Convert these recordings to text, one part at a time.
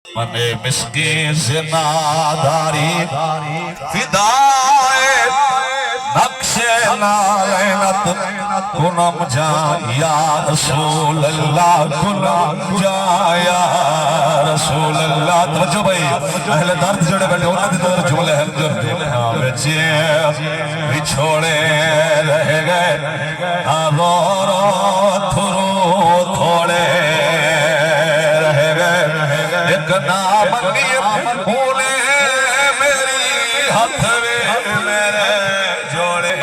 منے مسکین زناداری فدائے نقش نالینت کنم جان یا رسول اللہ کنم جان یا رسول اللہ توجہ بھئی اہل درد جڑے بیٹھے انہوں نے در جملے ہم جو بچے بچھوڑے رہ گئے رو رو تھرو تھوڑے رہ گئے ایک نام نیم بھولے میری ہاتھ میں میرے جوڑے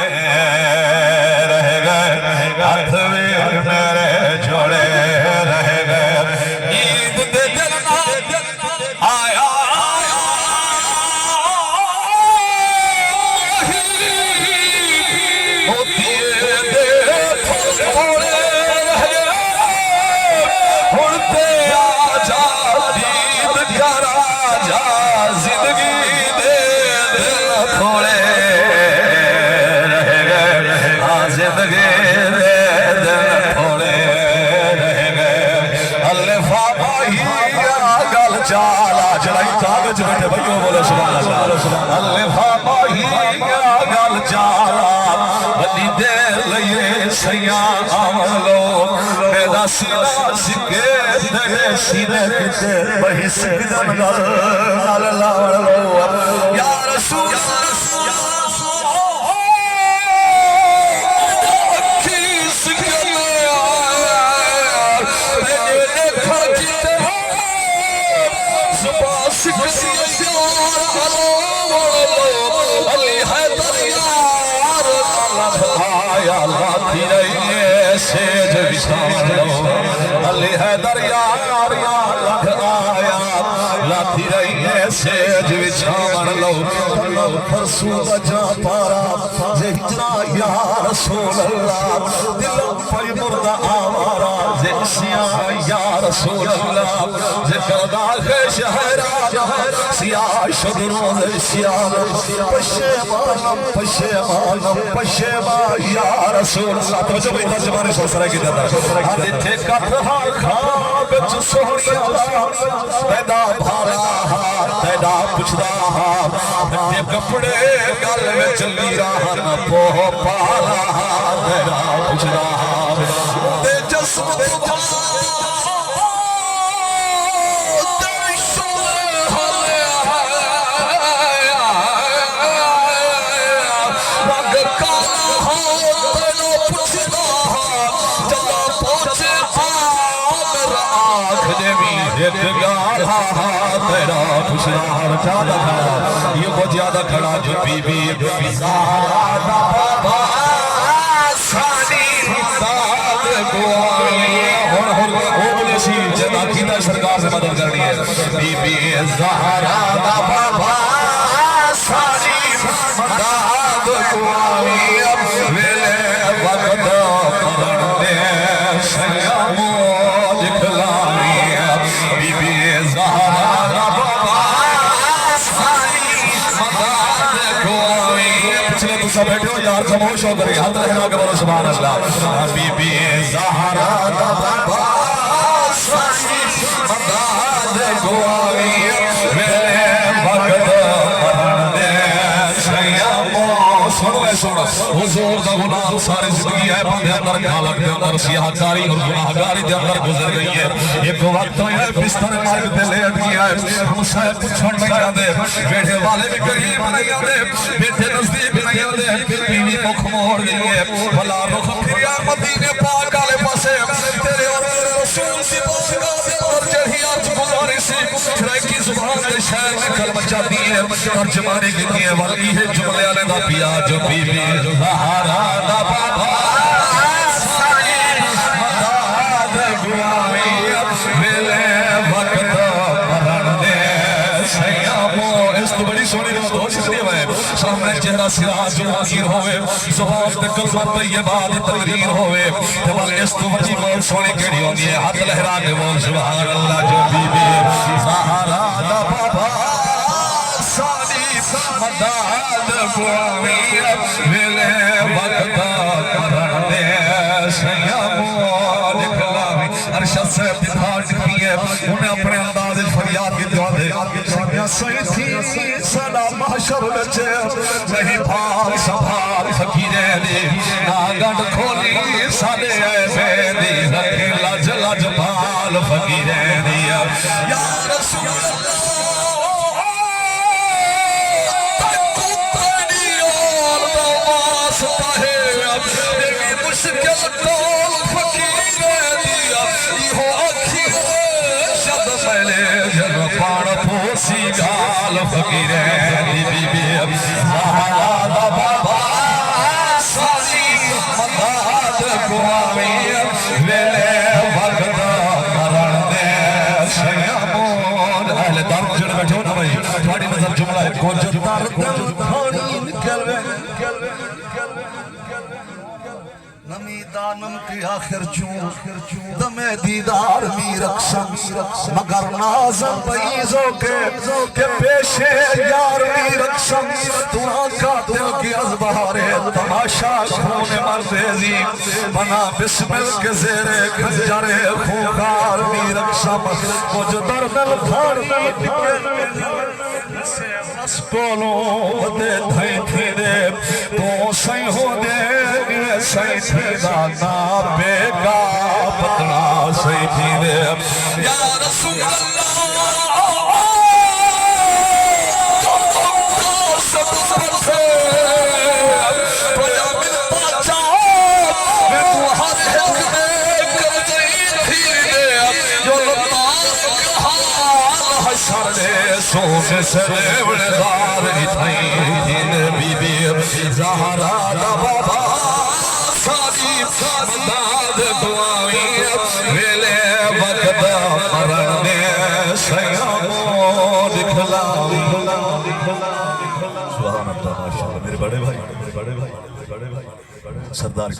رہ گئے ہاتھ میں میرے جوڑے رہ گئے عید دے جلنا آیا ہوتی دے تھوڑے رہ گئے اڑتے آجا دید کیا راجا زندگی دے دل تھوڑے رہ گئے زندگی دے دل تھوڑے رہ گئے اللہ فاہی گل چالا چلائی کاغذ بیٹھے بھائیوں بولے سبحان اللہ اللہ فاہی گل چالا بلی دے لئے سیاں آمن لو میرا سینہ سکے دے سینے کتے بہی سکدن گل اللہ لو یا رسول علی حیدر یار لکھ آیا لاتی رہی ہے سیج وچھاون لو فرسود جا پارا زے ہجرا یا رسول اللہ دلم پی مردہ آوارا زے سیاہ یا رسول اللہ زے کرداغ شہرہ سیاہ شدروں زے سیاہ پشیمانم پشیمانم پشیمان یا رسول اللہ تو جو بھی ترجمانی سو سرے کی دیتا آدھے تھے کتھا خواب جو سوڑی اللہ پیدا بھارا پیدا پچھدا تے کپڑے گل میں چلی رہا نہ پو پالا پیدا پچھدا تے جسم تھا ایک گاڑھا تیرا خوشنار زیادہ کھڑا یہ بہت زیادہ کھڑا جو بی بی زہرا بابا سانی داد گوائی اور بولے سی جدا کیتا سرکار سے مدد کرنی ہے بی بی زہرا بابا سانی داد گوائی ویلے وقت کرن دے سیامو دکھلائی بی بی زہرا بابا سانی مدد گوائی پچھلے تو سب بیٹھے ہو یار خاموش ہو کر ہاتھ رہنا کہ بولو سبحان اللہ بی بی زہرا بابا سانی مدد گوائی میرے وقت مرن دے سیامو سنو حضور دا غلام ساری زندگی ہے بندے اندر کھالک دے اندر سیاہکاری اور گناہگاری دے اندر گزر گئی ہے ایک وقت ہے بستر مارک دے لیٹ گیا ہے ہم صاحب چھوڑ نہیں آدھے بیٹھے والے بھی قریب نہیں آدھے بیٹھے نزدیک نہیں آدھے بیوی مکھ موڑ گئی ہے بھلا رخ پھریا مدینے پاک آلے پاسے تیرے اور میرے رسول سی بارگاہ دے اور چڑھی آج گزاری سی شرائع کی زبان کے شہر میں کلمہ چاہتی ہے ترجمانی کی ہے والی ہے جملے آلے دا پیا جو بی بی زہرا دا بابا سانی مدد گوائی ملے وقت مرن دے سیامو اس تو بڑی سونی نے تو سکتی ہے سامنے چہرہ سراج جو حاضر ہوئے زبان تے کلمہ طیبات تقریر ہوئے تمال اس تو بڑی بہت سونی کیڑی ہونی ہے ہاتھ لہرا کے بول سبحان اللہ جو بی بی زہرا دا بابا سانی مدد گوائی ملے وقت مرن دے سیامو دکھلاوی ارشد سے ابتدار جتنی ہے انہیں اپنے انداز فریاد کی دعا سوئی تھی سلام محشر بچے نہیں بھاگ سبھاگ فقیرے دی ناگن کھولی سالے ایسے دی رکھی لج لج بال فقیرے دی یا رسول اللہ سیگال فقیرے دی بی بی زہرا دا بابا سازی مداد قوامی ویلے وقت کرن دے شیامون اہل دار جڑ بیٹھو نا بھائی تھوڑی نظر جملہ ہے کچھ دار دل تھوڑی نکل نمی دانم کی آخر چون دم دیدار می رقصم مگر نازم بیزوں کے پیشے یار می رقصم تو آنکھا دل کی ازبہارے تماشا خون مرزیزی بنا بسمل کے زیر خنجر خونخار می رقصم کچھ در دل بھار بس کولوں دے تھیں تھی دے تو سائیں ہو دے سائیں تھی دانا بے گا پتنا سائیں تھی دے یا رسول اللہ سب سب سے پجا ملتا چاہو میں تو ہر حق میں کر گئی تھی دے جو لطار کہال حشر دے سونے سے بڑے دار اتھائیں بی بی زہرا دا بابا سادی مداد دعاویں ویلے وقت مرن دے سیاموں دکھلا سبحان اللہ ماشاءاللہ میرے بڑے بھائی سردار